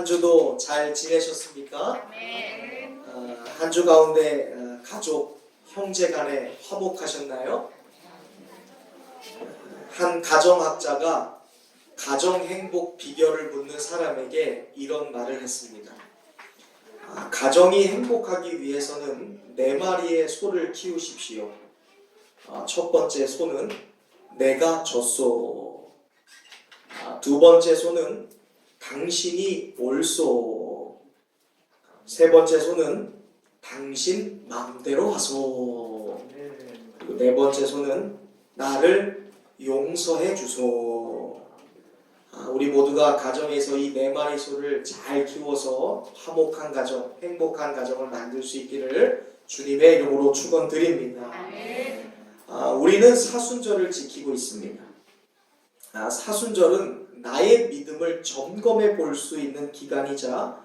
한 주도 잘 지내셨습니까? 네. 한 주 가운데 가족, 형제 간에 화목하셨나요? 한 가정학자가 가정 행복 비결을 묻는 사람에게 이런 말을 했습니다. 가정이 행복하기 위해서는 4마리의 소를 키우십시오. 첫 번째 소는 내가 졌소. 두 번째 소는 당신이 옳소. 세 번째 소는 당신 마음대로 하소. 그리고 네 번째 소는 나를 용서해 주소. 우리 모두가 가정에서 이 4마리 소를 잘 키워서 화목한 가정, 행복한 가정을 만들 수 있기를 주님의 이름으로 축원드립니다. 우리는 사순절을 지키고 있습니다. 사순절은 나의 믿음을 점검해 볼 수 있는 기간이자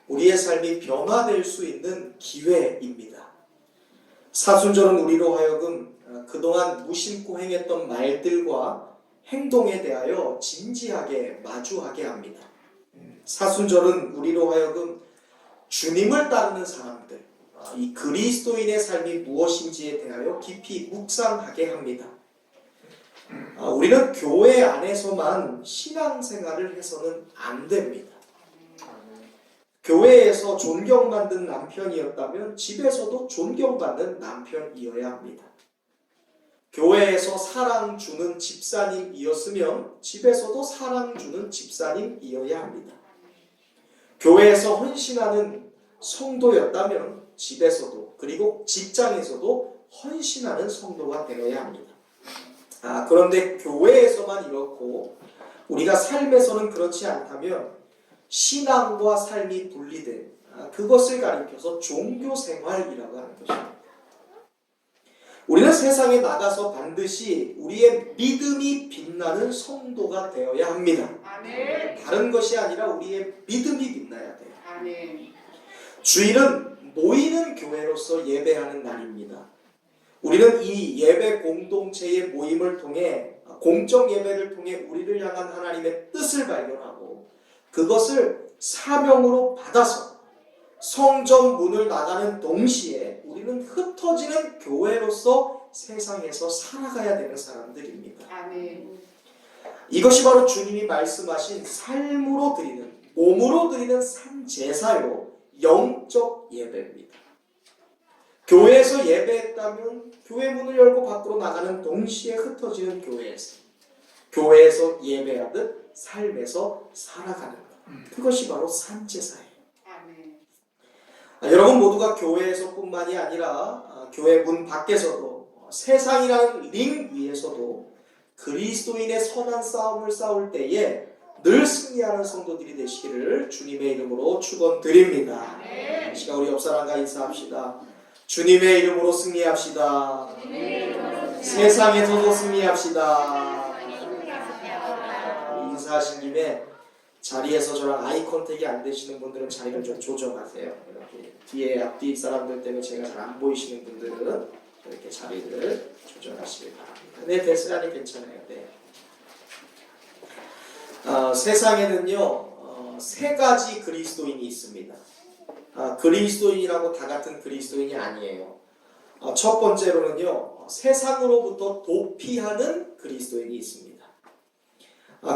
우리의 삶이 변화될 수 있는 기회입니다. 사순절은 우리로 하여금 그동안 무심코 행했던 말들과 행동에 대하여 진지하게 마주하게 합니다. 사순절은 우리로 하여금 주님을 따르는 사람들, 이 그리스도인의 삶이 무엇인지에 대하여 깊이 묵상하게 합니다. 우리는 교회 안에서만 신앙생활을 해서는 안 됩니다. 교회에서 존경받는 남편이었다면 집에서도 존경받는 남편이어야 합니다. 교회에서 사랑 주는 집사님이었으면 집에서도 사랑 주는 집사님이어야 합니다. 교회에서 헌신하는 성도였다면 집에서도 그리고 직장에서도 헌신하는 성도가 되어야 합니다. 그런데 교회에서만 이렇고 우리가 삶에서는 그렇지 않다면 신앙과 삶이 분리된 그것을 가리켜서 종교생활이라고 하는 것입니다. 우리는 세상에 나가서 반드시 우리의 믿음이 빛나는 성도가 되어야 합니다. 아멘. 다른 것이 아니라 우리의 믿음이 빛나야 돼요. 아멘. 주일은 모이는 교회로서 예배하는 날입니다. 우리는 이 예배 공동체의 모임을 통해 공적 예배를 통해 우리를 향한 하나님의 뜻을 발견하고 그것을 사명으로 받아서 성전 문을 나가는 동시에 우리는 흩어지는 교회로서 세상에서 살아가야 되는 사람들입니다. 아멘. 이것이 바로 주님이 말씀하신 삶으로 드리는, 몸으로 드리는 산제사요 영적 예배입니다. 교회에서 예배했다면 교회 문을 열고 밖으로 나가는 동시에 흩어지는 교회에서 예배하듯 삶에서 살아가는 것. 그것이 바로 산제사예요. 아멘. 여러분 모두가 교회에서뿐만이 아니라 교회 문 밖에서도 세상이라는 링 위에서도 그리스도인의 선한 싸움을 싸울 때에 늘 승리하는 성도들이 되시기를 주님의 이름으로 축원드립니다. 이 시간 우리 옆 사람과 인사합시다. 주님의 이름으로 승리합시다. 세상에서도 승리합시다. 인사하신 김에 자리에서 저랑 아이 컨택이 안 되시는 분들은 자리를 좀 조정하세요. 이렇게 뒤에 앞뒤 사람들 때문에 제가 잘 안 보이시는 분들은 이렇게 자리를 조정하시길 바랍니다. 네, 됐으니 괜찮아요. 네. 세상에는요 3가지 그리스도인이 있습니다. 그리스도인이라고 다 같은 그리스도인이 아니에요. 첫 번째로는요 세상으로부터 도피하는 그리스도인이 있습니다.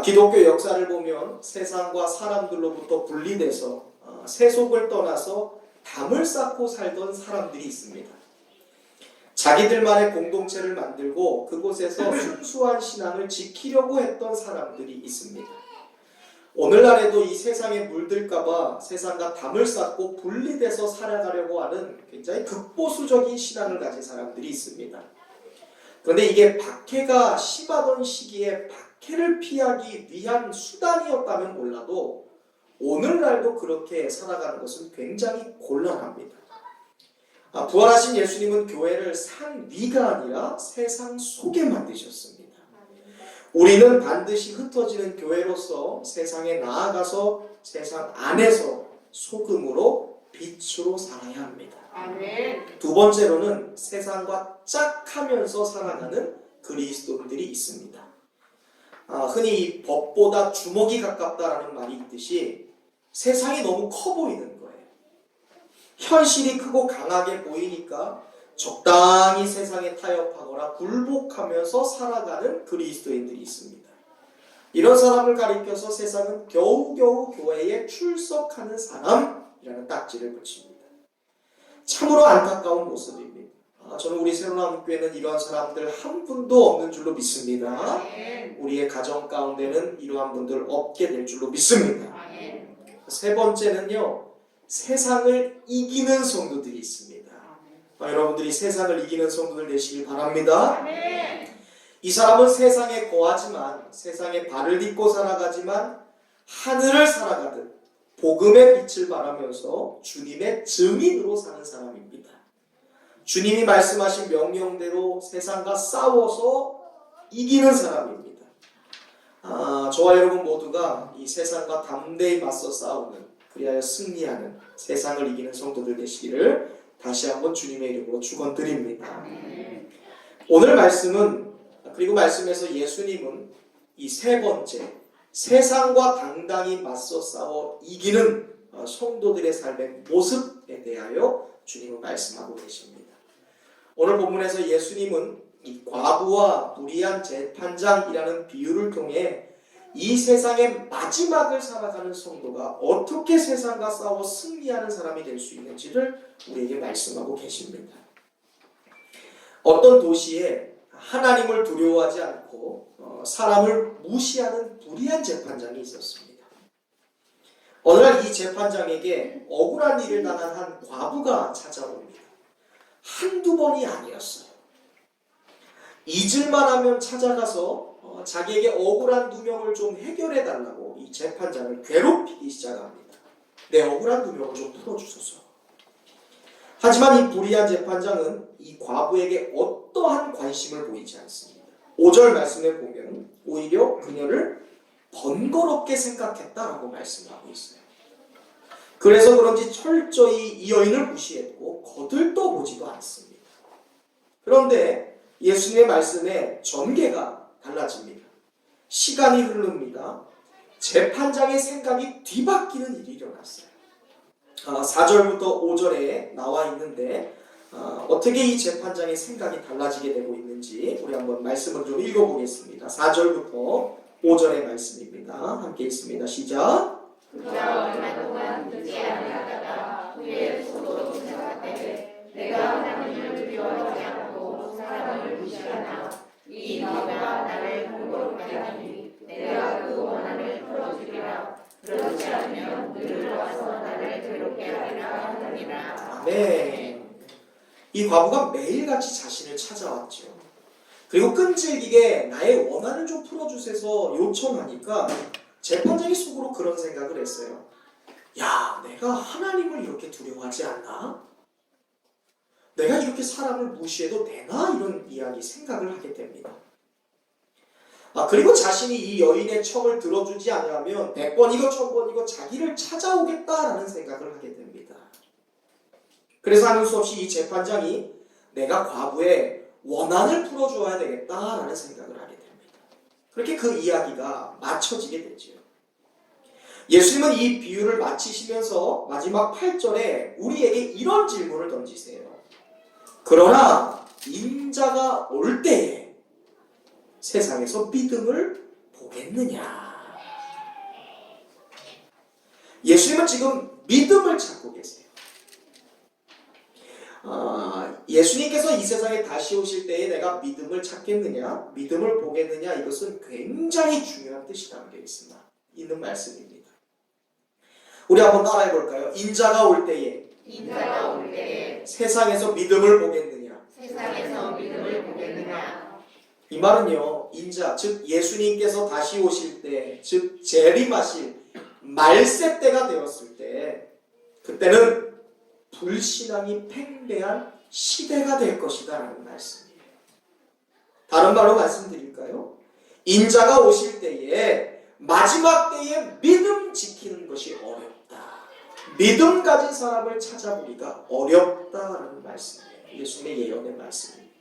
기독교 역사를 보면 세상과 사람들로부터 분리돼서 세속을 떠나서 담을 쌓고 살던 사람들이 있습니다. 자기들만의 공동체를 만들고 그곳에서 순수한 신앙을 지키려고 했던 사람들이 있습니다. 오늘날에도 이 세상에 물들까봐 세상과 담을 쌓고 분리돼서 살아가려고 하는 굉장히 극보수적인 신앙을 가진 사람들이 있습니다. 그런데 이게 박해가 심하던 시기에 박해를 피하기 위한 수단이었다면 몰라도 오늘날도 그렇게 살아가는 것은 굉장히 곤란합니다. 부활하신 예수님은 교회를 산 위가 아니라 세상 속에 만드셨습니다. 우리는 반드시 흩어지는 교회로서 세상에 나아가서 세상 안에서 소금으로 빛으로 살아야 합니다. 아멘. 두 번째로는 세상과 짝하면서 살아가는 그리스도인들이 있습니다. 흔히 법보다 주먹이 가깝다라는 말이 있듯이 세상이 너무 커 보이는 거예요. 현실이 크고 강하게 보이니까 적당히 세상에 타협하거나 굴복하면서 살아가는 그리스도인들이 있습니다. 이런 사람을 가리켜서 세상은 겨우겨우 교회에 출석하는 사람이라는 딱지를 붙입니다. 참으로 안타까운 모습입니다. 저는 우리 새로나온교회는 이러한 사람들 한 분도 없는 줄로 믿습니다. 우리의 가정 가운데는 이러한 분들 없게 될 줄로 믿습니다. 세 번째는요, 세상을 이기는 성도들이 있습니다. 여러분들이 세상을 이기는 성도들 되시길 바랍니다. 이 사람은 세상에 거하지만, 세상에 발을 딛고 살아가지만 하늘을 살아가듯 복음의 빛을 바라면서 주님의 증인으로 사는 사람입니다. 주님이 말씀하신 명령대로 세상과 싸워서 이기는 사람입니다. 저와 여러분 모두가 이 세상과 담대히 맞서 싸우는, 그리하여 승리하는 세상을 이기는 성도들 되시기를 다시 한번 주님의 이름으로 축원드립니다. 오늘 말씀은, 그리고 말씀에서 예수님은 이 세 번째, 세상과 당당히 맞서 싸워 이기는 성도들의 삶의 모습에 대하여 주님은 말씀하고 계십니다. 오늘 본문에서 예수님은 이 과부와 불의한 재판장이라는 비유를 통해 이 세상의 마지막을 살아가는 성도가 어떻게 세상과 싸워 승리하는 사람이 될 수 있는지를 우리에게 말씀하고 계십니다. 어떤 도시에 하나님을 두려워하지 않고 사람을 무시하는 불의한 재판장이 있었습니다. 어느 날 이 재판장에게 억울한 일을 당한 한 과부가 찾아옵니다. 한두 번이 아니었어요. 잊을만 하면 찾아가서 자기에게 억울한 누명을 좀 해결해달라고 이 재판장을 괴롭히기 시작합니다. 내 억울한 누명을 좀 풀어주소서. 하지만 이 불의한 재판장은 이 과부에게 어떠한 관심을 보이지 않습니다. 5절 말씀에 보면 오히려 그녀를 번거롭게 생각했다라고 말씀하고 있어요. 그래서 그런지 철저히 이 여인을 무시했고 거들떠보지도 않습니다. 그런데 예수님의 말씀에 전개가 달라집니다. 시간이 흐릅니다. 재판장의 생각이 뒤바뀌는 일이 일어났어요. 4절부터 5절에 나와 있는데 어떻게 이 재판장의 생각이 달라지게 되고 있는지 우리 한번 말씀을 좀 읽어보겠습니다. 4절부터 5절의 말씀입니다. 함께 읽습니다. 시작. 그가 얼마 동안 듣지 아니하다가 후에 속으로 생각하되 내가 하나님을 두려워하지 않고 사람을 무시하나 이 과부가 나를 번거롭게 하니 내가 그 원한을 풀어주리라. 그렇지 않으면 그를 와서 나를 괴롭게 하리라 하느니라. 아멘. 이 과부가 매일같이 자신을 찾아왔죠. 그리고 끈질기게 나의 원한을 좀 풀어주세서 요청하니까 재판장이 속으로 그런 생각을 했어요. 야, 내가 하나님을 이렇게 두려워하지 않나? 내가 이렇게 사람을 무시해도 되나? 이런 이야기 생각을 하게 됩니다. 그리고 자신이 이 여인의 청을 들어주지 않으면 100번이고 1000번이고 자기를 찾아오겠다라는 생각을 하게 됩니다. 그래서 하는 수 없이 이 재판장이 내가 과부의 원한을 풀어줘야 되겠다라는 생각을 하게 됩니다. 그렇게 그 이야기가 맞춰지게 되죠. 예수님은 이 비유를 마치시면서 마지막 8절에 우리에게 이런 질문을 던지세요. 그러나 인자가 올 때에 세상에서 믿음을 보겠느냐? 예수님은 지금 믿음을 찾고 계세요. 예수님께서 이 세상에 다시 오실 때에 내가 믿음을 찾겠느냐, 믿음을 보겠느냐, 이것은 굉장히 중요한 뜻이 담겨 있는 말씀입니다. 우리 한번 따라해 볼까요? 인자가 올 때에 세상에서 믿음을 보겠느냐? 세상에서 믿음을 보겠느냐? 이 말은요, 인자, 즉 예수님께서 다시 오실 때, 즉 재림하실 말세 때가 되었을 때, 그때는 불신앙이 팽배한 시대가 될 것이다 라는 말씀이에요. 다른 말로 말씀드릴까요? 인자가 오실 때에, 마지막 때에 믿음 지키는 것이 어렵다. 믿음 가진 사람을 찾아보기가 어렵다라는 말씀이에요. 예수님의 예언의 말씀입니다.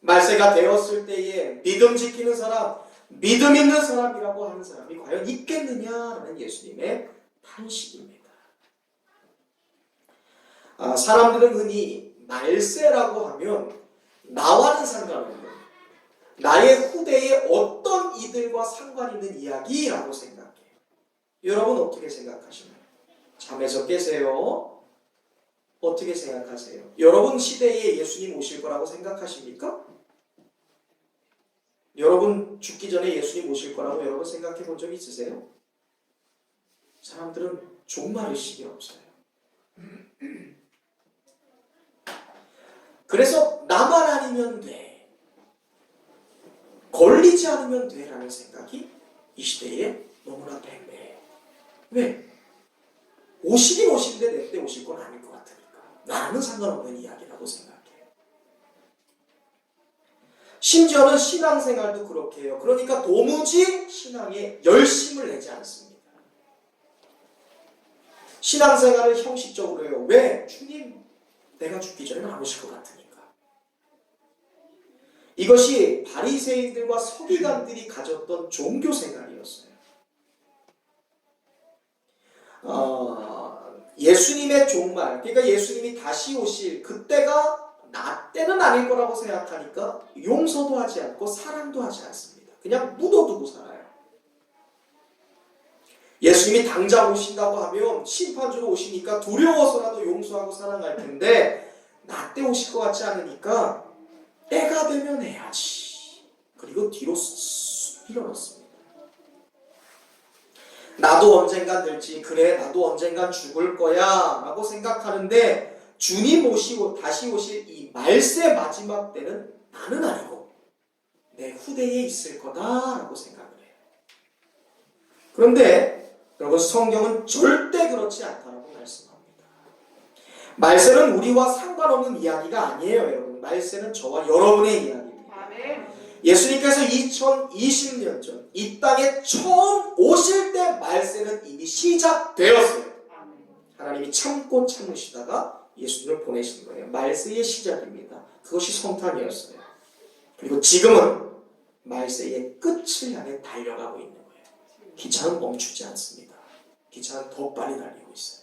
말세가 되었을 때에 믿음 지키는 사람, 믿음 있는 사람이라고 하는 사람이 과연 있겠느냐라는 예수님의 탄식입니다. 사람들은 흔히 말세라고 하면 나와는 상관없는 나의 후대에 어떤 이들과 상관 있는 이야기라고 생각해요. 여러분 어떻게 생각하시나요? 잠에서 깨세요? 어떻게 생각하세요? 여러분 시대에 예수님 오실 거라고 생각하십니까? 여러분 죽기 전에 예수님 오실 거라고 여러분 생각해 본 적 있으세요? 사람들은 종말의식이 없어요. 그래서 나만 아니면 돼, 걸리지 않으면 돼라는 생각이 이 시대에 너무나 팽배해요. 왜? 오시긴 오신데 내 때 오실 건 아닐 것 같으니까 나는 상관없는 이야기라고 생각해요. 심지어는 신앙생활도 그렇게 해요. 그러니까 도무지 신앙에 열심을 내지 않습니다. 신앙생활을 형식적으로 해요. 왜? 주님, 내가 죽기 전에는 안 오실 것 같으니까. 이것이 바리새인들과 서기관들이 가졌던 종교생활이었어요. 예수님의 종말, 그러니까 예수님이 다시 오실 그때가 나 때는 아닐 거라고 생각하니까 용서도 하지 않고 사랑도 하지 않습니다. 그냥 묻어두고 살아요. 예수님이 당장 오신다고 하면 심판주로 오시니까 두려워서라도 용서하고 사랑할 텐데 나 때 오실 것 같지 않으니까 때가 되면 해야지. 그리고 뒤로 밀어넣습니다. 나도 언젠간 늙지, 그래 나도 언젠간 죽을 거야 라고 생각하는데 주님 다시 오실 이 말세 마지막 때는 나는 아니고 내 후대에 있을 거다라고 생각을 해요. 그런데 여러분 성경은 절대 그렇지 않다라고 말씀합니다. 말세는 우리와 상관없는 이야기가 아니에요. 여러분 말세는 저와 여러분의 이야기입니다. 아멘. 예수님께서 2020년 전 이 땅에 처음 오실 때 말세는 이미 시작되었어요. 하나님이 참고 참으시다가 예수님을 보내신 거예요. 말세의 시작입니다. 그것이 성탄이었어요. 그리고 지금은 말세의 끝을 향해 달려가고 있는 거예요. 기차는 멈추지 않습니다. 기차는 더 빨리 달리고 있어요.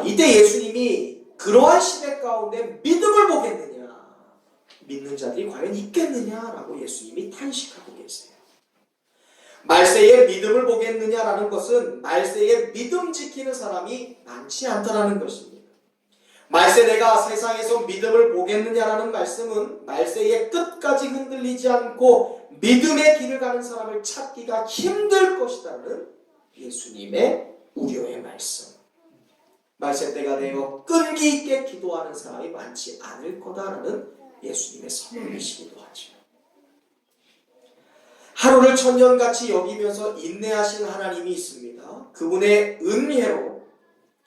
이때 예수님이 그러한 시대 가운데 믿음을 보겠느냐, 믿는 자들이 과연 있겠느냐라고 예수님이 탄식하고 계세요. 말세에 믿음을 보겠느냐라는 것은 말세에 믿음 지키는 사람이 많지 않다라는 것입니다. 말세 내가 세상에서 믿음을 보겠느냐라는 말씀은 말세의 끝까지 흔들리지 않고 믿음의 길을 가는 사람을 찾기가 힘들 것이라는 예수님의 우려의 말씀. 말세 때가 되어 끈기 있게 기도하는 사람이 많지 않을 거다라는 예수님의 선언이시기도 하죠. 하루를 천년같이 여기면서 인내하신 하나님이 있습니다. 그분의 은혜로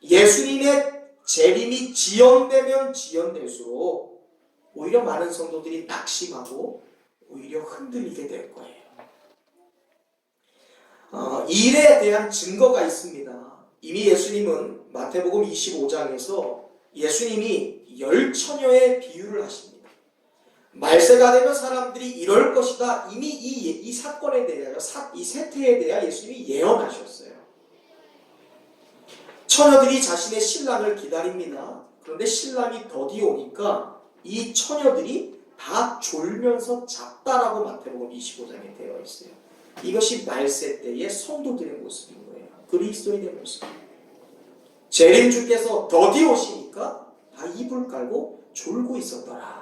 예수님의 재림이 지연되면 지연될수록 오히려 많은 성도들이 낙심하고 오히려 흔들리게 될 거예요. 이 일에 대한 증거가 있습니다. 이미 예수님은 마태복음 25장에서 예수님이 10처녀의 비유를 하십니다. 말세가 되면 사람들이 이럴 것이다. 이미 이 사건에 대하여 이 세태에 대하여 예수님이 예언하셨어요. 처녀들이 자신의 신랑을 기다립니다. 그런데 신랑이 더디 오니까 이 처녀들이 다 졸면서 잤다라고 마태복음 25장에 되어 있어요. 이것이 말세 때의 성도들의 모습인 거예요. 그리스도인의 모습. 재림주께서 더디 오시니까 다 이불 깔고 졸고 있었더라.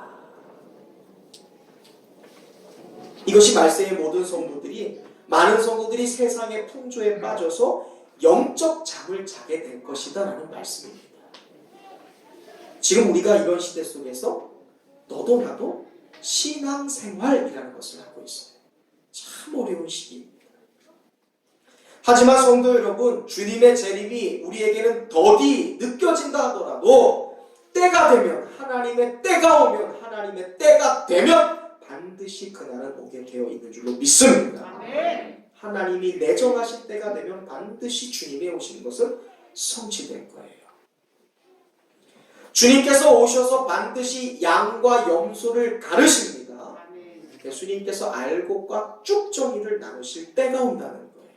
이것이 말세의 모든 성도들이, 많은 성도들이 세상의 풍조에 빠져서 영적 잠을 자게 될 것이다 라는 말씀입니다. 지금 우리가 이런 시대 속에서 너도 나도 신앙생활이라는 것을 하고 있어요. 참 어려운 시기입니다. 하지만 성도 여러분, 주님의 재림이 우리에게는 더디 느껴진다 하더라도 때가 되면, 하나님의 때가 오면, 하나님의 때가 되면 반드시 그날은 오게 되어 있는 줄로 믿습니다. 아멘. 하나님이 내정하신 때가 되면 반드시 주님이 오시는 것은 성취될 거예요. 주님께서 오셔서 반드시 양과 염소를 가르십니다. 아멘. 예수님께서 알곡과 쭉 정의를 나누실 때가 온다는 거예요.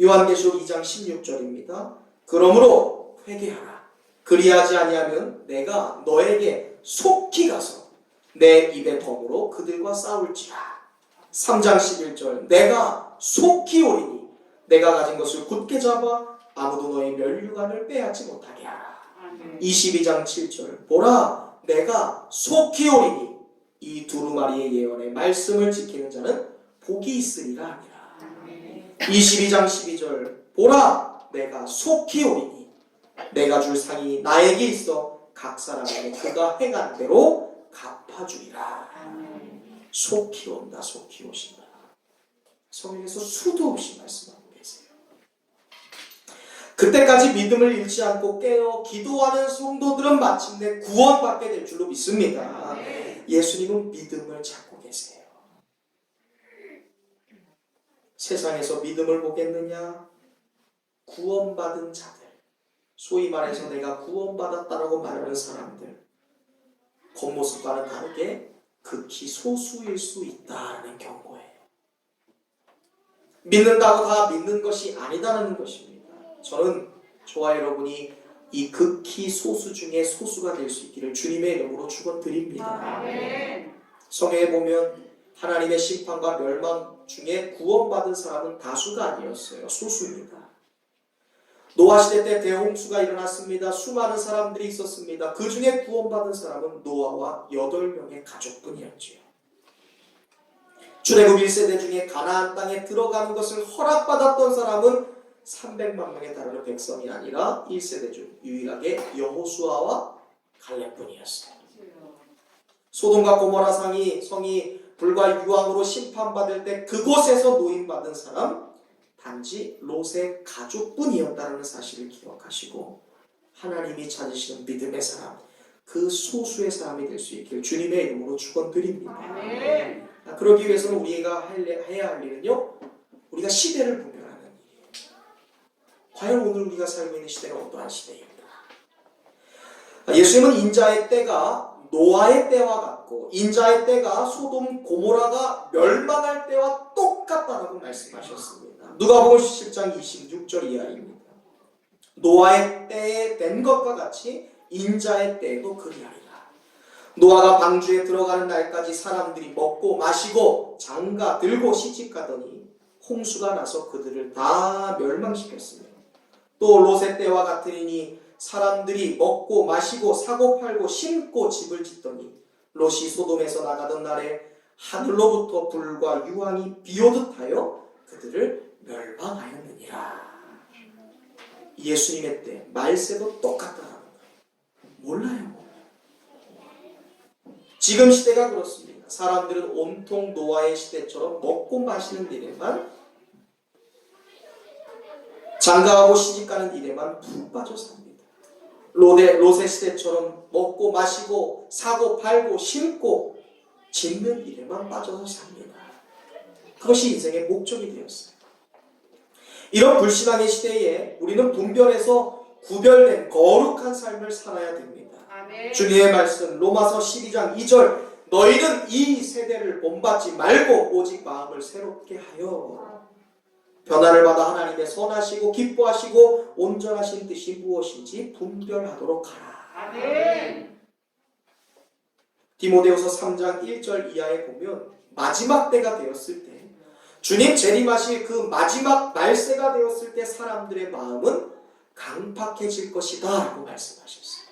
요한계시록 2장 16절입니다. 그러므로 회개하라. 그리하지 아니하면 내가 너에게 속히 가서 내 입의 검으로 그들과 싸울지라. 3장 11절 내가 속히 오리니 내가 가진 것을 굳게 잡아 아무도 너의 면류관을 빼앗지 못하게 하라. 22장 7절 보라 내가 속히 오리니 이 두루마리의 예언의 말씀을 지키는 자는 복이 있으리라 하니라. 22장 12절 보라 내가 속히 오리니 내가 줄 상이 나에게 있어 각 사람에게 그가 행한 대로 갚아주리라. 속히 온다. 속히 오신다. 성경에서 수도 없이 말씀하고 계세요. 그때까지 믿음을 잃지 않고 깨어 기도하는 성도들은 마침내 구원받게 될 줄로 믿습니다. 예수님은 믿음을 찾고 계세요. 세상에서 믿음을 보겠느냐? 구원받은 자들, 소위 말해서 내가 구원받았다라고 말하는 사람들, 겉모습과는 다르게 극히 소수일 수 있다라는 경고예요. 믿는다고 다 믿는 것이 아니다라는 것입니다. 저는 저와 여러분이 이 극히 소수 중에 소수가 될 수 있기를 주님의 이름으로 축원드립니다. 성경에 보면 하나님의 심판과 멸망 중에 구원받은 사람은 다수가 아니었어요. 소수입니다. 노아 시대 때 대홍수가 일어났습니다. 수많은 사람들이 있었습니다. 그 중에 구원받은 사람은 노아와 8명의 가족뿐이었지요. 출애굽 1세대 중에 가나안 땅에 들어가는 것을 허락받았던 사람은 300만 명에 달하는 백성이 아니라 1세대 중 유일하게 여호수아와 갈렙뿐이었어요. 소돔과 고모라 성이 불과 유황으로 심판받을 때 그곳에서 노임받은 사람 단지 롯의 가족뿐이었다는 사실을 기억하시고 하나님이 찾으시는 믿음의 사람, 그 소수의 사람이 될 수 있기를 주님의 이름으로 축원드립니다. 그러기 위해서는 우리가 해야 할 일은요, 우리가 시대를 분별하는 일이에요. 과연 오늘 우리가 살고 있는 시대가 어떠한 시대입니까? 예수님은 인자의 때가 노아의 때와 같고 인자의 때가 소돔 고모라가 멸망할 때와 똑같다라고 말씀하셨습니다. 누가복음 17장 26절 이하입니다. 노아의 때에 된 것과 같이 인자의 때에도 그리하리라. 노아가 방주에 들어가는 날까지 사람들이 먹고 마시고 장가 들고 시집가더니 홍수가 나서 그들을 다 멸망시켰으며 또 롯의 때와 같으니 사람들이 먹고 마시고 사고 팔고 심고 집을 짓더니 롯이 소돔에서 나가던 날에 하늘로부터 불과 유황이 비오듯 하여 그들을 멸망하였느니라. 예수님의 때 말세도 똑같다는 거예요. 몰라요. 지금 시대가 그렇습니다. 사람들은 온통 노아의 시대처럼 먹고 마시는 일에만, 장가하고 시집가는 일에만 푹 빠져 삽니다. 롯의 시대처럼 먹고 마시고 사고 팔고 심고 짓는 일에만 빠져서 삽니다. 그것이 인생의 목적이 되었어요. 이런 불신앙의 시대에 우리는 분별해서 구별된 거룩한 삶을 살아야 됩니다. 아멘. 주님의 말씀 로마서 12장 2절 너희는 이 세대를 본받지 말고 오직 마음을 새롭게 하여 변화를 받아 하나님의 선하시고 기뻐하시고 온전하신 뜻이 무엇인지 분별하도록 하라. 아멘. 디모데후서 3장 1절 이하에 보면 마지막 때가 되었을 때 주님 재림하실 그 마지막 말세가 되었을 때 사람들의 마음은 강팍해질 것이다 라고 말씀하셨어요.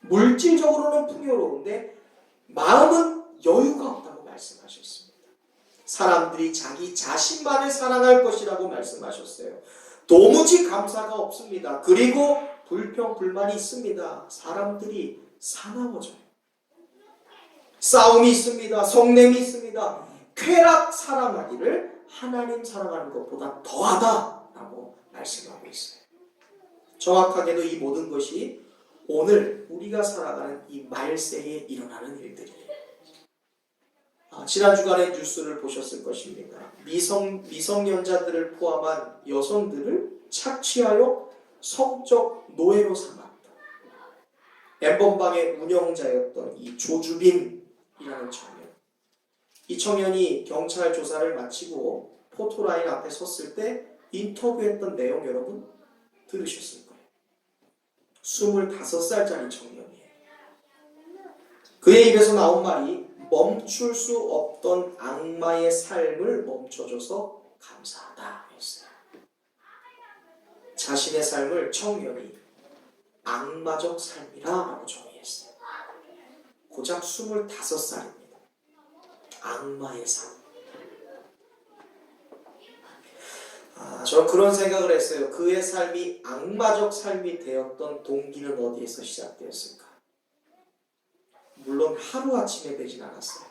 물질적으로는 풍요로운데 마음은 여유가 없다고 말씀하셨습니다. 사람들이 자기 자신만을 사랑할 것이라고 말씀하셨어요. 도무지 감사가 없습니다. 그리고 불평, 불만이 있습니다. 사람들이 사나워져요. 싸움이 있습니다. 성냄이 있습니다. 쾌락 사랑하기를 하나님 사랑하는 것보다 더하다라고 말씀하고 있어요. 정확하게도 이 모든 것이 오늘 우리가 살아가는 이 말세에 일어나는 일들이에요. 지난 주간에 뉴스를 보셨을 것입니다. 미성년자들을 포함한 여성들을 착취하여 성적 노예로 삼았다. 엠번방의 운영자였던 이 조주빈이라는 청년. 이 청년이 경찰 조사를 마치고 포토라인 앞에 섰을 때 인터뷰했던 내용 여러분 들으셨을 거예요. 25살짜리 청년이에요. 그의 입에서 나온 말이 멈출 수 없던 악마의 삶을 멈춰줘서 감사하다 했어요. 자신의 삶을 청년이 악마적 삶이라고 정의했어요. 고작 25살입니다. 악마의 삶. 저는 그런 생각을 했어요. 그의 삶이 악마적 삶이 되었던 동기는 어디에서 시작되었을까? 물론 하루아침에 되진 않았어요.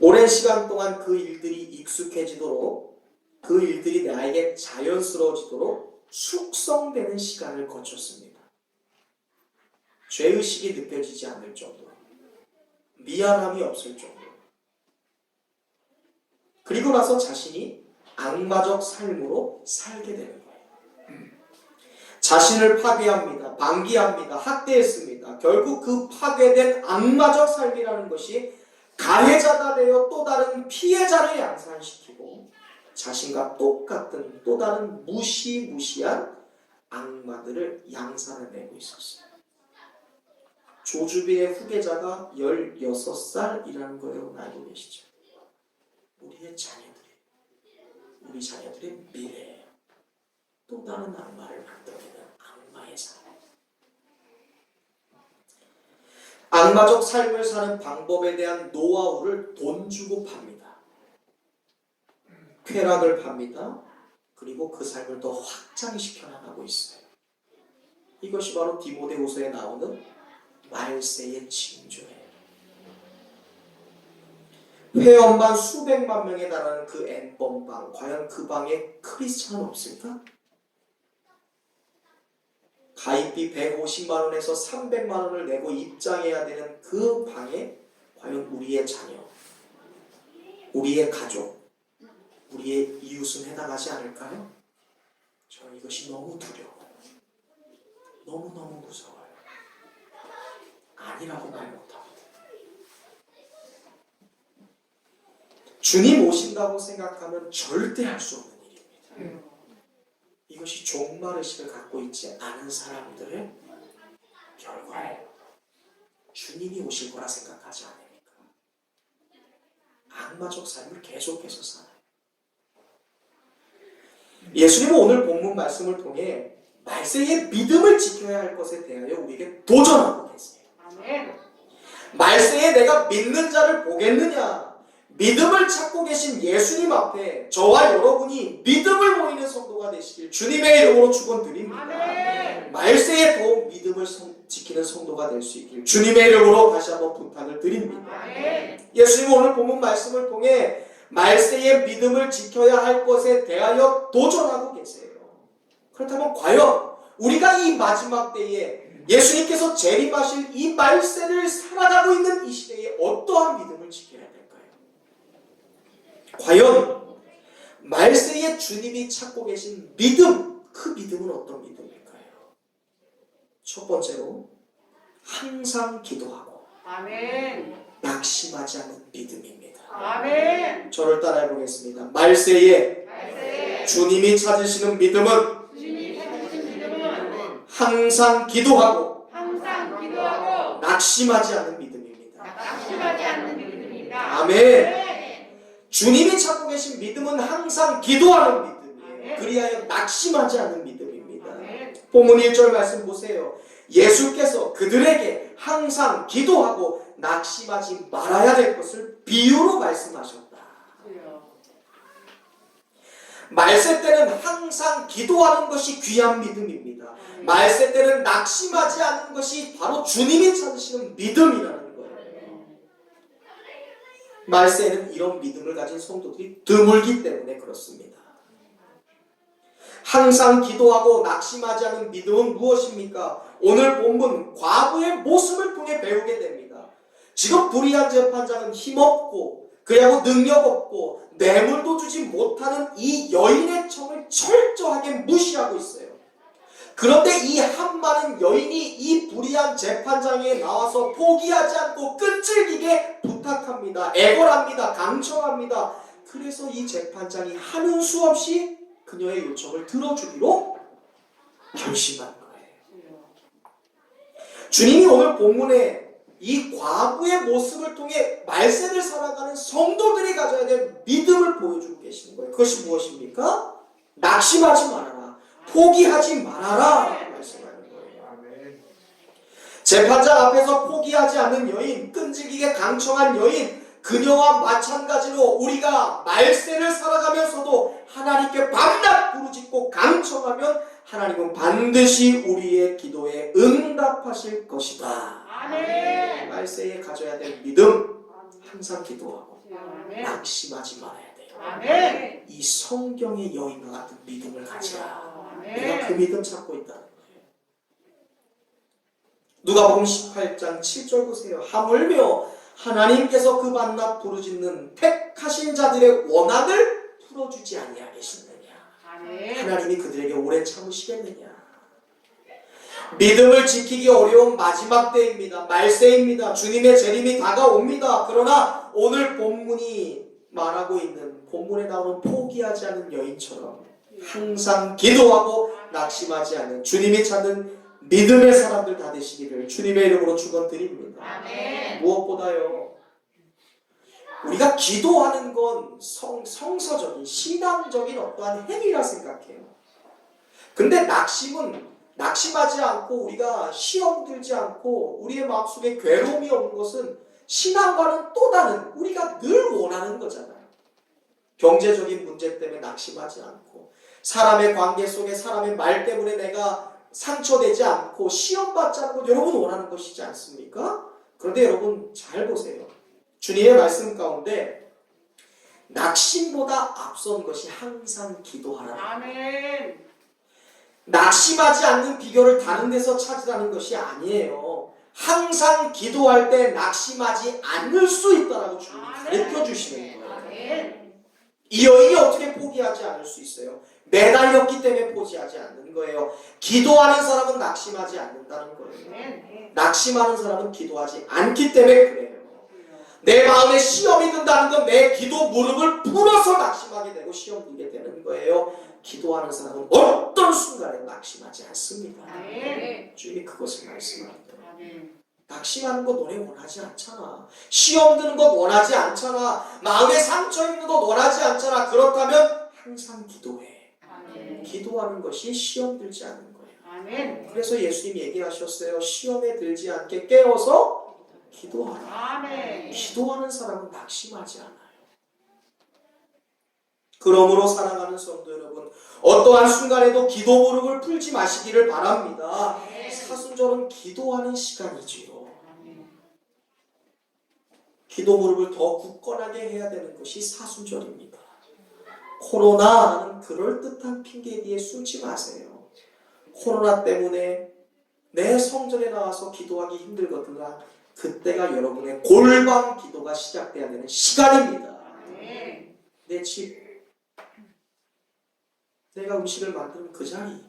오랜 시간 동안 그 일들이 익숙해지도록, 그 일들이 나에게 자연스러워지도록 숙성되는 시간을 거쳤습니다. 죄의식이 느껴지지 않을 정도로, 미안함이 없을 정도로. 그리고 나서 자신이 악마적 삶으로 살게 되는 거예요. 자신을 파괴합니다. 방기합니다. 학대했습니다. 결국 그 파괴된 악마적 삶이라는 것이 가해자가 되어 또 다른 피해자를 양산시키고 자신과 똑같은 또 다른 무시무시한 악마들을 양산해내고 있었어요. 조주비의 후계자가 16살이라는 걸 여러분 알고 계시죠? 우리 자녀들의 미래예요. 또 다른 악마를 만들어내는 악마의 삶. 악마적 삶을 사는 방법에 대한 노하우를 돈 주고 팝니다. 쾌락을 팝니다. 그리고 그 삶을 더 확장시켜 나가고 있어요. 이것이 바로 디모데후서에 나오는 말세의 징조예요. 회원만 수백만 명에 달하는 그 엠번방, 과연 그 방에 크리스찬은 없을까? 가입비 150만 원에서 300만 원을 내고 입장해야 되는 그 방에 과연 우리의 자녀, 우리의 가족, 우리의 이웃은 해당하지 않을까요? 저는 이것이 너무 두려워요. 너무너무 무서워요. 아니라고 말 못합니다. 주님 오신다고 생각하면 절대 할 수 없는 일입니다. 이것이 종말의식을 갖고 있지 않은 사람들의 결과예요. 주님이 오실 거라 생각하지 않으니까 악마적 삶을 계속해서 살아요. 예수님은 오늘 본문 말씀을 통해 말세의 믿음을 지켜야 할 것에 대하여 우리에게 도전하고 계세요. 아멘. 말세에 내가 믿는 자를 보겠느냐? 믿음을 찾고 계신 예수님 앞에 저와 여러분이 믿음을 보이는 성도가 되시길 주님의 이름으로 축원드립니다. 아멘. 말세에 더욱 믿음을 지키는 성도가 될 수 있길 주님의 이름으로 다시 한번 부탁을 드립니다. 아멘. 예수님은 오늘 본문 말씀을 통해 말세의 믿음을 지켜야 할 것에 대하여 도전하고 계세요. 그렇다면 과연 우리가 이 마지막 때에 예수님께서 재림하실 이 말세를 살아가고 있는 이 시대에 어떠한 믿음을 지켜야 될까요? 과연 말세에 주님이 찾고 계신 믿음, 그 믿음은 어떤 믿음일까요? 첫 번째로 항상 기도하고 아멘. 낙심하지 않는 믿음입니다. 아멘. 저를 따라해 보겠습니다. 말세에 말세에 주님이 찾으시는 믿음은 주님이 찾으신 믿음은 항상 기도하고 항상 기도하고 낙심하지 않는 믿음입니다. 낙심하지 않는 믿음입니다. 아멘. 주님이 찾고 계신 믿음은 항상 기도하는 믿음이에요. 그리하여 낙심하지 않는 믿음입니다. 본문 1절 말씀 보세요. 예수께서 그들에게 항상 기도하고 낙심하지 말아야 될 것을 비유로 말씀하셨다. 말세 때는 항상 기도하는 것이 귀한 믿음입니다. 말세 때는 낙심하지 않는 것이 바로 주님이 찾으시는 믿음이라는 거예요. 말세에는 이런 믿음을 가진 성도들이 드물기 때문에 그렇습니다. 항상 기도하고 낙심하지 않은 믿음은 무엇입니까? 오늘 본문 과부의 모습을 통해 배우게 됩니다. 지금 불의한 재판장은 힘없고 그리고 능력없고 뇌물도 주지 못하는 이 여인의 청을 철저하게 무시하고 있어요. 그런데 이 한 많은 여인이 이 불의한 재판장에 나와서 포기하지 않고 끈질기게 부탁합니다. 애걸합니다. 강청합니다. 그래서 이 재판장이 하는 수 없이 그녀의 요청을 들어주기로 결심한 거예요. 주님이 오늘 본문에 이 과부의 모습을 통해 말세를 살아가는 성도들이 가져야 될 믿음을 보여주고 계시는 거예요. 그것이 무엇입니까? 낙심하지 말아라. 포기하지 말아라. 말씀하는 거예요. 재판장 앞에서 포기하지 않는 여인, 끈질기게 강청한 여인, 그녀와 마찬가지로 우리가 말세를 살아가면서도 하나님께 밤낮 부르짖고 강청하면 하나님은 반드시 우리의 기도에 응답하실 것이다. 아멘. 말세에 가져야 될 믿음, 항상 기도하고 아멘. 낙심하지 말아야 돼요. 아멘. 이 성경의 여인과 같은 믿음을 가지라. 아멘. 내가 그 믿음 찾고 있다는 거예요. 누가복음 18장 7절 보세요. 하물며 하나님께서 그 밤낮 부르짖는 택하신 자들의 원한을 풀어주지 아니하겠느냐. 아멘. 하나님이 그들에게 오래 참으시겠느냐. 믿음을 지키기 어려운 마지막 때입니다. 말세입니다. 주님의 재림이 다가옵니다. 그러나 오늘 본문이 말하고 있는, 본문에 나오는 포기하지 않은 여인처럼 항상 기도하고 낙심하지 않는 주님이 찾는 믿음의 사람들 다 되시기를 주님의 이름으로 축원드립니다. 아멘. 무엇보다요, 우리가 기도하는 건 성서적인 신앙적인 어떠한 행위라 생각해요. 근데 낙심하지 않고 우리가 시험 들지 않고 우리의 마음속에 괴로움이 없는 것은 신앙과는 또 다른, 우리가 늘 원하는 거잖아요. 경제적인 문제 때문에 낙심하지 않고, 사람의 관계 속에 사람의 말 때문에 내가 상처되지 않고 시험받지 않는 것, 여러분 원하는 것이지 않습니까? 그런데 여러분 잘 보세요. 주님의 말씀 가운데 낙심보다 앞선 것이 항상 기도하라. 아멘. 낙심하지 않는 비결을 다른 데서 찾으라는 것이 아니에요. 항상 기도할 때 낙심하지 않을 수 있다라고 주님이 가르쳐 주시는 거예요. 아멘. 이 여인이 어떻게 포기하지 않을 수 있어요? 매달렸기 때문에 포기하지 않는 거예요. 기도하는 사람은 낙심하지 않는다는 거예요. 아멘. 낙심하는 사람은 기도하지 않기 때문에 그래요. 내 마음에 시험이 든다는 건 내 기도 무릎을 풀어서 낙심하게 되고 시험 들게 되는 거예요. 기도하는 사람은 어떤 순간에 낙심하지 않습니다. 아멘. 주님이 그것을 말씀합니다. 아멘. 낙심하는 거 너네 원하지 않잖아. 시험 드는 거 원하지 않잖아. 마음에 상처 있는 거 원하지 않잖아. 그렇다면 항상 기도해. 아멘. 기도하는 것이 시험 들지 않는 거예요. 아멘. 그래서 예수님 얘기하셨어요. 시험에 들지 않게 깨어서 기도하라. 아멘. 기도하는 사람은 낙심하지 않아요. 그러므로 사랑하는 성도 여러분, 어떠한 순간에도 기도 무릎을 풀지 마시기를 바랍니다. 사순절은 기도하는 시간이지요. 기도 무릎을 더 굳건하게 해야 되는 것이 사순절입니다. 코로나라는 그럴듯한 핑계 뒤에 숨지 마세요. 코로나 때문에 내 성전에 나와서 기도하기 힘들거든요. 그때가 여러분의 골방 기도가 시작돼야 되는 시간입니다. 내 집, 내가 음식을 만드는 그 자리,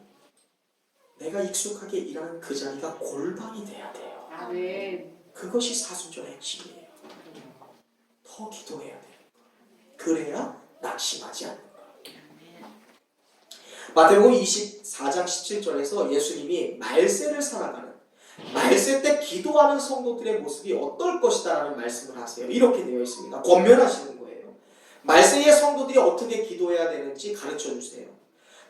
내가 익숙하게 일하는 그 자리가 골방이 돼야 돼요. 아멘. 그것이 사순절의 핵심이에요. 더 기도해야 돼요. 그래야 낙심하지 않는 거예요. 마태복음 24장 17절에서 예수님이 말세를 살아가는, 말세 때 기도하는 성도들의 모습이 어떨 것이다 라는 말씀을 하세요. 이렇게 되어 있습니다. 권면하시는 거예요. 말세의 성도들이 어떻게 기도해야 되는지 가르쳐 주세요.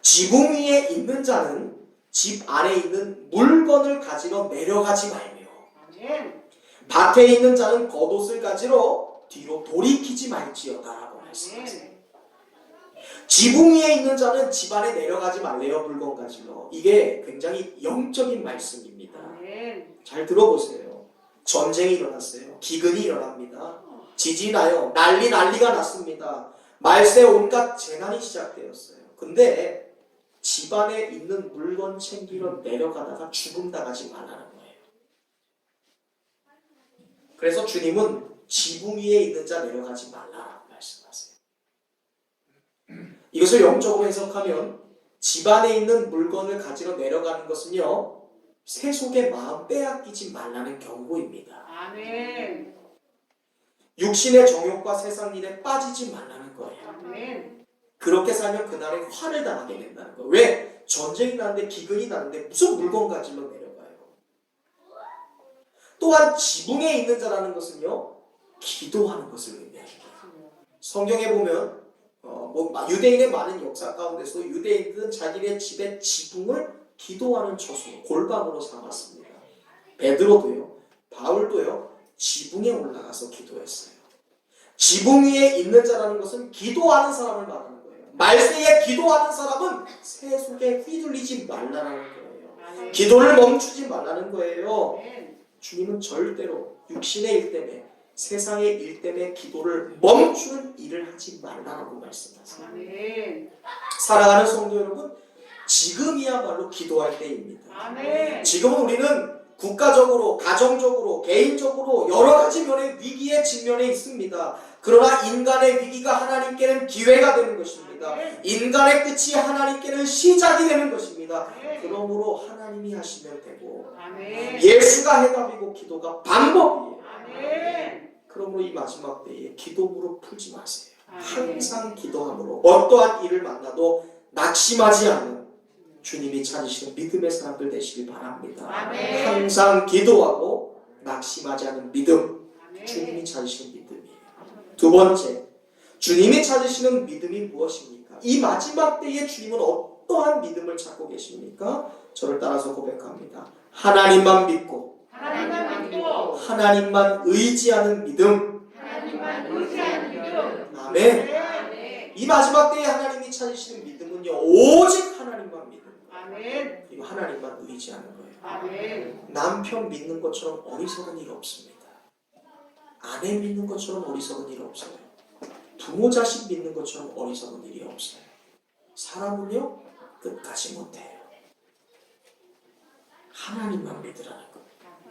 지붕 위에 있는 자는 집 안에 있는 물건을 가지러 내려가지 말며, 아멘. 밭에 있는 자는 겉옷을 가지러 뒤로 돌이키지 말지어다 라고 말씀하세요. 지붕 위에 있는 자는 집 안에 내려가지 말래요. 물건 가지러. 이게 굉장히 영적인 말씀입니다. 아멘. 잘 들어보세요. 전쟁이 일어났어요. 기근이 일어납니다. 지진이 나요. 난리가 났습니다. 말세 온갖 재난이 시작되었어요. 근데 집 안에 있는 물건 챙기러 내려가다가 죽음 당하지 말라는 거예요. 그래서 주님은 지붕 위에 있는 자 내려가지 말라라고 말씀하세요. 이것을 영적으로 해석하면 집 안에 있는 물건을 가지러 내려가는 것은요, 세속의 마음 빼앗기지 말라는 경고입니다. 아멘. 육신의 정욕과 세상 일에 빠지지 말라는 거예요. 아멘. 그렇게 살면 그날에 화를 당하게 된다는 거예요. 왜? 전쟁이 나는데 기근이 나는데 무슨 물건 가지러 내려가요. 또한 지붕에 있는 자라는 것은요, 기도하는 것을 의미합니다. 성경에 보면 유대인의 많은 역사 가운데서 유대인들은 자기네 집의 지붕을 기도하는 처소, 골방으로 삼았습니다. 베드로도요, 바울도요, 지붕에 올라가서 기도했어요. 지붕 위에 있는 자라는 것은 기도하는 사람을 말하는 거예요. 말세에 기도하는 사람은 새 속에 휘둘리지 말라는 거예요. 기도를 멈추지 말라는 거예요. 아멘. 주님은 절대로 육신의 일 때문에, 세상의 일 때문에 기도를 멈추는 일을 하지 말라고 말씀하세요. 아멘. 사랑하는 성도 여러분, 지금이야말로 기도할 때입니다. 아멘. 지금은 우리는 국가적으로, 가정적으로, 개인적으로 여러 가지 면의 위기에 직면해 있습니다. 그러나 인간의 위기가 하나님께는 기회가 되는 것입니다. 인간의 끝이 하나님께는 시작이 되는 것입니다. 그러므로 하나님이 하시면 되고, 아멘. 예수가 해답이고 기도가 방법이에요. 아멘. 그러므로 이 마지막 때에 기도 무릎 풀지 마세요. 아멘. 항상 기도함으로 어떠한 일을 만나도 낙심하지 않는 주님이 찾으시는 믿음의 사람들 되시길 바랍니다. 아멘. 항상 기도하고 낙심하지 않은 믿음, 아멘. 주님이 찾으시는 믿음이에요. 두 번째, 주님이 찾으시는 믿음이 무엇입니까? 이 마지막 때에 주님은 어떠한 믿음을 찾고 계십니까? 저를 따라서 고백합니다. 하나님만 믿고 하나님만 믿고 하나님만 의지하는 믿음. 하나님만 의지하는 믿음. 아멘. 아멘. 이 마지막 때에 하나님이 찾으시는 믿음은요, 오직 하나님만 믿는 거예요. 아멘. 그리고 하나님만 의지하는 거예요. 아멘. 남편 믿는 것처럼 어리석은 일 없습니다. 아내 믿는 것처럼 어리석은 일 없어요. 부모 자식 믿는 것처럼 어리석은 일이 없어요. 사람은요, 끝까지 못해요. 하나님만 믿으라는 것.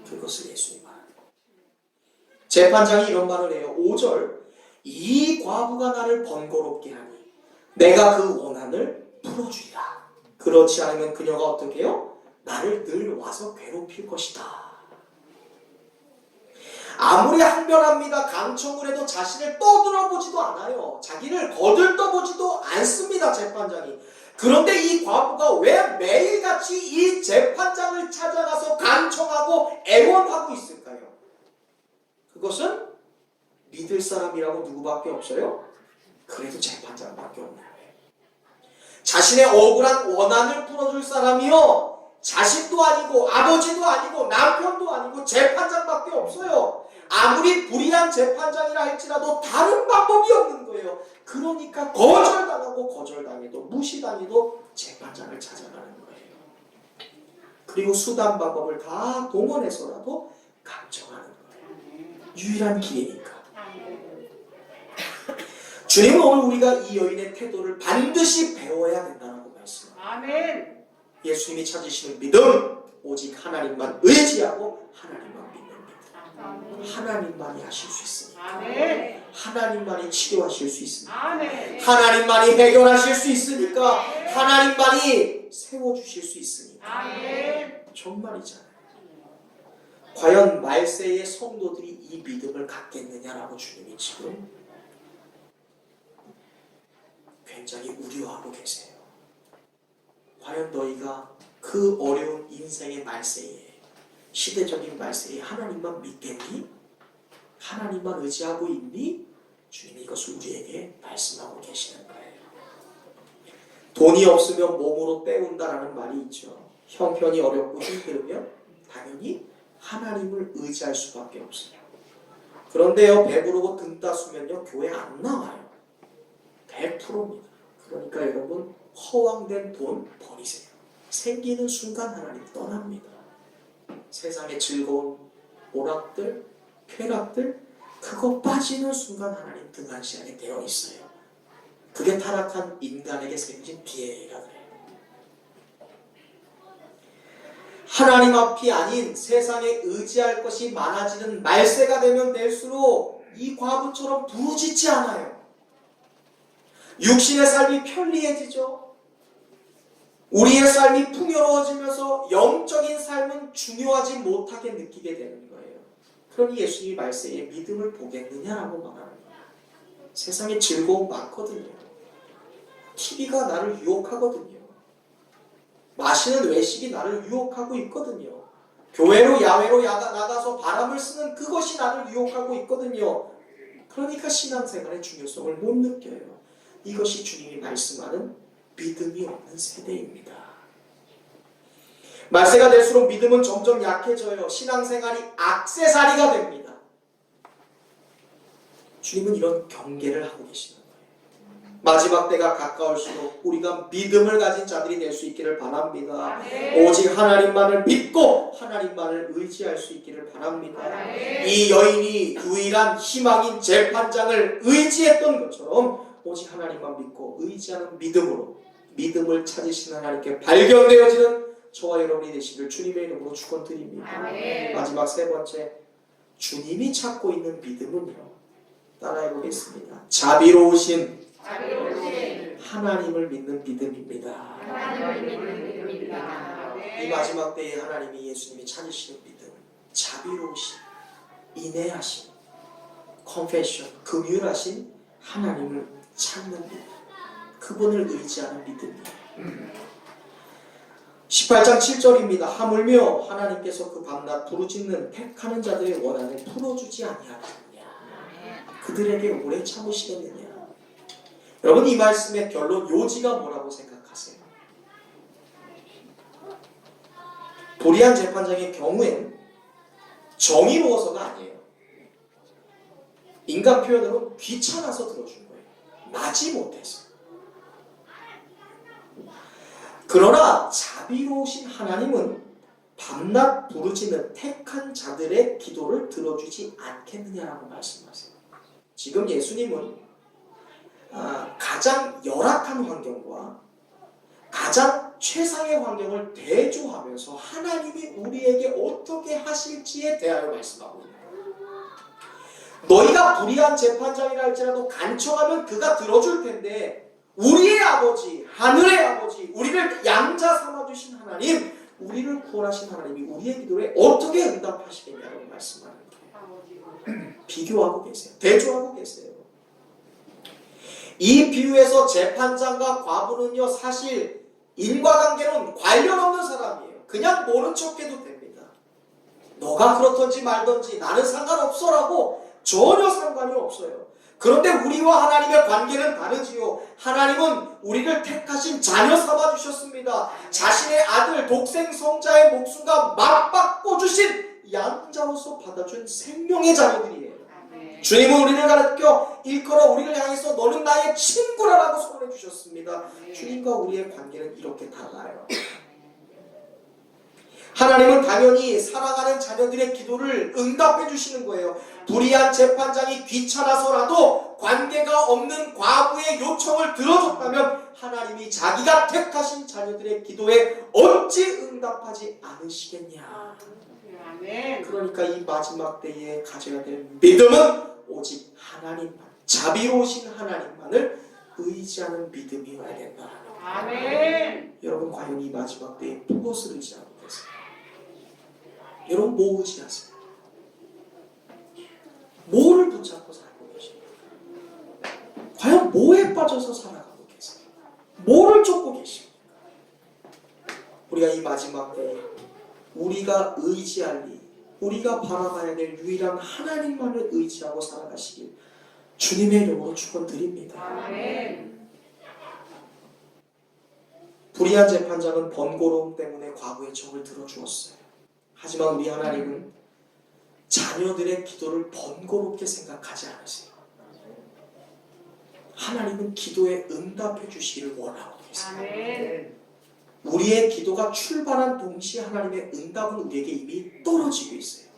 그것을 예수님 말하는 것. 재판장이 이런 말을 해요. 5절, 이 과부가 나를 번거롭게 하니 내가 그 원한을 풀어주리라. 그렇지 않으면 그녀가 어떻게 해요? 나를 늘 와서 괴롭힐 것이다. 아무리 항변합니다, 강청을 해도 자신을 떠들어보지도 않아요. 자기를 거들떠보지도 않습니다, 재판장이. 그런데 이 과부가 왜 매일같이 이 재판장을 찾아가서 간청하고 애원하고 있을까요? 그것은 믿을 사람이라고 누구밖에 없어요? 그래도 재판장밖에 없는 거예요. 자신의 억울한 원한을 풀어줄 사람이요, 자식도 아니고 아버지도 아니고 남편도 아니고 재판장밖에 없어요. 아무리 불의한 재판장이라 할지라도 다른 방법이 없는 거예요. 그러니까 거절당하고 거절당해도 무시당해도 재판장을 찾아가는 거예요. 그리고 수단 방법을 다 동원해서라도 강청하는 거예요. 유일한 기회니까. 주님은 오늘 우리가 이 여인의 태도를 반드시 배워야 된다고 말씀합니다. 아멘. 예수님이 찾으시는 믿음, 오직 하나님만 의지하고 하나님만 믿는 믿음. 하나님만이 하실 수 있으니까. 아멘. 하나님만이 치료하실 수 있으니까. 아멘. 하나님만이 해결하실 수 있으니까. 하나님만이 세워주실 수 있으니까. 아멘. 정말이잖아요. 과연 말세의 성도들이 이 믿음을 갖겠느냐라고 주님이 지금 굉장히 우려하고 계세요. 과연 너희가 그 어려운 인생의 말세에, 시대적인 말세에 하나님만 믿겠니? 하나님만 의지하고 있니? 주님이 이것을 우리에게 말씀하고 계시는 거예요. 돈이 없으면 몸으로 때운다라는 말이 있죠. 형편이 어렵고 힘들면 당연히 하나님을 의지할 수밖에 없어요. 그런데요, 배부르고 등 따수면요, 교회 안 나와요. 100%입니다. 그러니까 여러분, 허황된 돈 버리세요. 생기는 순간 하나님 떠납니다. 세상의 즐거운 오락들, 쾌락들, 그거 빠지는 순간 하나님 등한시하게 되어 있어요. 그게 타락한 인간에게 생긴 비애라 그래요. 하나님 앞이 아닌 세상에 의지할 것이 많아지는 말세가 되면 될수록 이 과부처럼 부르짖지 않아요. 육신의 삶이 편리해지죠. 우리의 삶이 풍요로워지면서 영적인 삶은 중요하지 못하게 느끼게 되는 거예요. 그러니 예수님이 말세에 믿음을 보겠느냐라고 말하는 거예요. 세상에 즐거움 많거든요. TV가 나를 유혹하거든요. 마시는 외식이 나를 유혹하고 있거든요. 교회로 야외로 나가서 바람을 쓰는 그것이 나를 유혹하고 있거든요. 그러니까 신앙생활의 중요성을 못 느껴요. 이것이 주님이 말씀하는 믿음이 없는 세대입니다. 말세가 될수록 믿음은 점점 약해져요. 신앙생활이 액세서리가 됩니다. 주님은 이런 경계를 하고 계시는 거예요. 마지막 때가 가까울수록 우리가 믿음을 가진 자들이 될 수 있기를 바랍니다. 오직 하나님만을 믿고 하나님만을 의지할 수 있기를 바랍니다. 이 여인이 유일한 희망인 재판장을 의지했던 것처럼 오직 하나님만 믿고 의지하는 믿음으로 믿음을 찾으시는 하나님께 발견되어지는 저와 여러분이 되시길 주님의 이름으로 축원드립니다. 마지막 세 번째, 주님이 찾고 있는 믿음은요, 따라해 보겠습니다. 자비로우신 하나님을 믿는 믿음입니다. 이 마지막 때에 하나님이 예수님이 찾으시는 믿음, 자비로우신, 인내하신, confession, 긍휼하신 하나님을 찾는 믿음, 그분을 의지하는 믿음이에요. 18장 7절입니다. 하물며 하나님께서 그 밤낮 부르짖는 택하는 자들의 원한을 풀어주지 아니하겠느냐, 그들에게 오래 참으시겠느냐. 여러분, 이 말씀의 결론 요지가 뭐라고 생각하세요? 도리안 재판장의 경우엔 정의로워서가 아니에요. 인간 표현으로 귀찮아서 들어준 거예요. 나지 못해서. 그러나 자비로우신 하나님은 밤낮 부르짖는 택한 자들의 기도를 들어주지 않겠느냐라고 말씀하세요. 지금 예수님은 가장 열악한 환경과 가장 최상의 환경을 대조하면서 하나님이 우리에게 어떻게 하실지에 대하여 말씀하고 있는 거예요. 너희가 불의한 재판장이라 할지라도 간청하면 그가 들어줄 텐데, 우리의 아버지, 하늘의 아버지, 우리를 양자 삼아주신 하나님, 우리를 구원하신 하나님이 우리의 기도에 어떻게 응답하시겠냐고 말씀하는 거예요. 비교하고 계세요. 대조하고 계세요. 이 비유에서 재판장과 과부는요, 사실 인과관계는 관련 없는 사람이에요. 그냥 모른 척해도 됩니다. 너가 그렇던지 말던지 나는 상관없어라고 전혀 상관이 없어요. 그런데 우리와 하나님의 관계는 다르지요. 하나님은 우리를 택하신 자녀 삼아주셨습니다. 자신의 아들 독생 성자의 목숨과 맞바꿔 주신 양자로서 받아준 생명의 자녀들이에요. 주님은 우리를 가르쳐 일컬어 우리를 향해서 너는 나의 친구라라고 선언해 주셨습니다. 주님과 우리의 관계는 이렇게 달라요. 하나님은 당연히 사랑하는 자녀들의 기도를 응답해 주시는 거예요. 불의한 재판장이 귀찮아서라도 관계가 없는 과부의 요청을 들어줬다면 하나님이 자기가 택하신 자녀들의 기도에 어찌 응답하지 않으시겠냐. 그러니까 이 마지막 때에 가져야 될 믿음은 오직 하나님만, 자비로우신 하나님만을 의지하는 믿음이어야 된다. 아멘. 여러분, 과연 이 마지막 때에 무엇을 의지하고 계세요? 여러분, 뭐 의지하세요? 뭐를 붙잡고 살고 계십니까? 과연 뭐에 빠져서 살아가고 계세요? 뭐를 쫓고 계십니까? 우리가 이 마지막 때에 우리가 의지할 일, 우리가 바라봐야 될 유일한 하나님만을 의지하고 살아가시길 주님의 이름으로 축원드립니다. 아멘. 불의한 재판장은 번거로움 때문에 과부의 청을 들어주었어요. 하지만 우리 하나님은 자녀들의 기도를 번거롭게 생각하지 않으세요. 하나님은 기도에 응답해 주시기를 원하고 계세요. 아멘. 우리의 기도가 출발한 동시에 하나님의 응답은 우리에게 이미 떨어지고 있어요.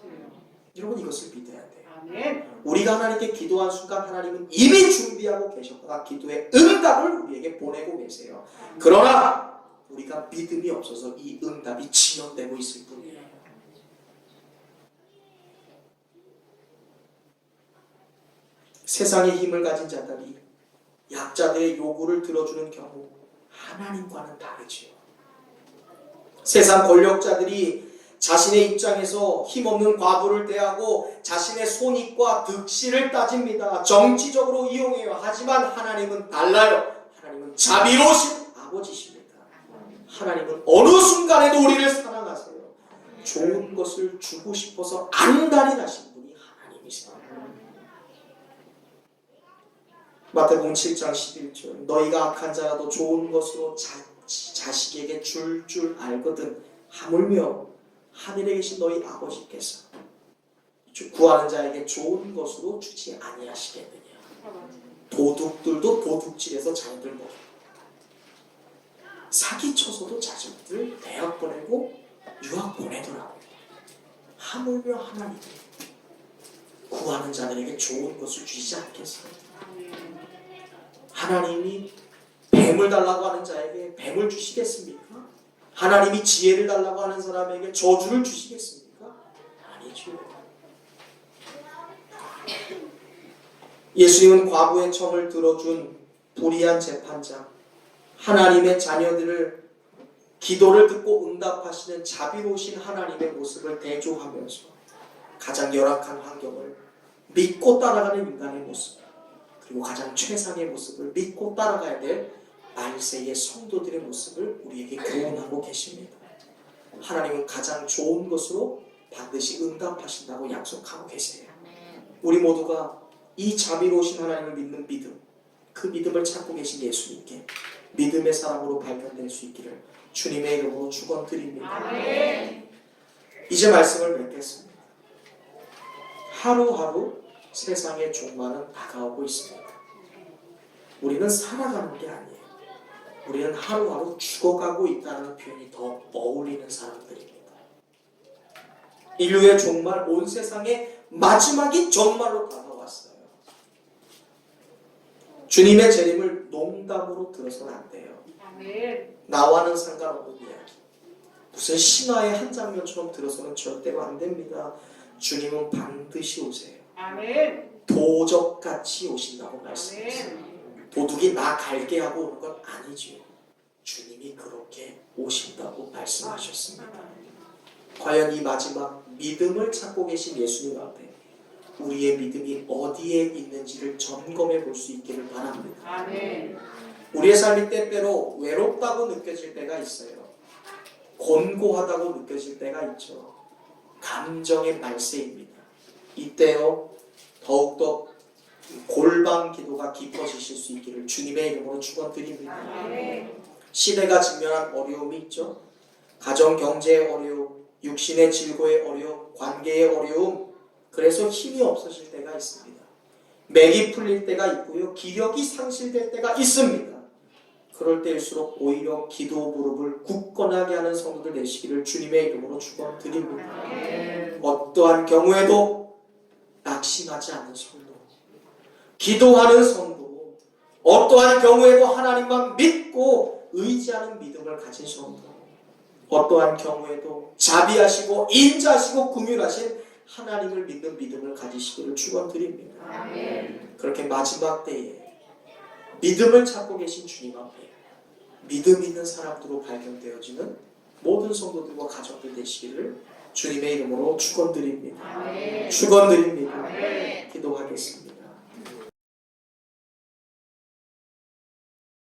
여러분, 이것을 믿어야 돼요. 아멘. 우리가 하나님께 기도한 순간 하나님은 이미 준비하고 계셨거나 기도의 응답을 우리에게 보내고 계세요. 그러나 우리가 믿음이 없어서 이 응답이 지연되고 있을 뿐이에요. 세상의 힘을 가진 자들이 약자들의 요구를 들어주는 경우 하나님과는 다르지요. 세상 권력자들이 자신의 입장에서 힘없는 과부를 대하고 자신의 손익과 득실을 따집니다. 정치적으로 이용해요. 하지만 하나님은 달라요. 하나님은 자비로우신 아버지십니다. 하나님은 어느 순간에도 우리를 사랑하세요. 좋은 것을 주고 싶어서 안달이 나신 분이 하나님이세요. 마태복음 7장 11절 너희가 악한 자라도 좋은 것으로 자식에게 줄 알거든 하물며 하늘에 계신 너희 아버지께서 구하는 자에게 좋은 것으로 주지 아니하시겠느냐. 도둑들도 도둑질해서 자녀들 먹여, 사기쳐서도 자녀들 대학 보내고 유학 보내더라고요. 하물며 하나님이 구하는 자들에게 좋은 것을 주시지 않겠어요? 하나님이 뱀을 달라고 하는 자에게 뱀을 주시겠습니까? 하나님이 지혜를 달라고 하는 사람에게 저주를 주시겠습니까? 아니죠. 예수님은 과부의 청을 들어준 불의한 재판장, 하나님의 자녀들을 기도를 듣고 응답하시는 자비로우신 하나님의 모습을 대조하면서 가장 열악한 환경을 믿고 따라가는 인간의 모습, 그리고 가장 최상의 모습을 믿고 따라가야 될 말세의 성도들의 모습을 우리에게 교훈하고 계십니다. 하나님은 가장 좋은 것으로 반드시 응답하신다고 약속하고 계세요. 우리 모두가 이 자비로우신 하나님을 믿는 믿음, 그 믿음을 찾고 계신 예수님께 믿음의 사람으로 발견될 수 있기를 주님의 이름으로 축원드립니다. 아멘. 이제 말씀을 맺겠습니다. 하루하루 세상의 종말은 다가오고 있습니다. 우리는 살아가는 게 아니에요. 우리는 하루하루 죽어가고 있다는 표현이 더 어울리는 사람들입니다. 인류의 종말, 온 세상의 마지막이 정말로 다가왔어요. 주님의 재림을 농담으로 들어서는 안 돼요. 아멘. 나와는 상관없는 이야기, 무슨 신화의 한 장면처럼 들어서는 절대로 안 됩니다. 주님은 반드시 오세요. 아멘. 도적같이 오신다고 말씀하세요. 아멘. 도둑이 나 갈게 하고 오는 건 아니죠. 주님이 그렇게 오신다고 말씀하셨습니다. 과연 이 마지막 믿음을 찾고 계신 예수님 앞에 우리의 믿음이 어디에 있는지를 점검해 볼 수 있기를 바랍니다. 아멘. 우리의 삶이 때때로 외롭다고 느껴질 때가 있어요. 곤고하다고 느껴질 때가 있죠. 감정의 말세입니다. 이때요 더욱더 골방 기도가 깊어지실 수 있기를 주님의 이름으로 축원드립니다. 아멘. 시대가 직면한 어려움이 있죠. 가정 경제의 어려움, 육신의 질고의 어려움, 관계의 어려움, 그래서 힘이 없어질 때가 있습니다. 맥이 풀릴 때가 있고요, 기력이 상실될 때가 있습니다. 그럴 때일수록 오히려 기도 무릎을 굳건하게 하는 성도들 되시기를 주님의 이름으로 축원드립니다. 아멘. 어떠한 경우에도 낙심하지 않는 성도, 기도하는 성도, 어떠한 경우에도 하나님만 믿고 의지하는 믿음을 가진 성도, 어떠한 경우에도 자비하시고 인자하시고 긍휼하신 하나님을 믿는 믿음을 가지시기를 축원드립니다. 아멘. 그렇게 마지막 때에 믿음을 찾고 계신 주님 앞에 믿음 있는 사람들로 발견되어지는 모든 성도들과 가족들 되시기를 주님의 이름으로 축원드립니다. 아멘. 축원드립니다. 아멘. 기도하겠습니다.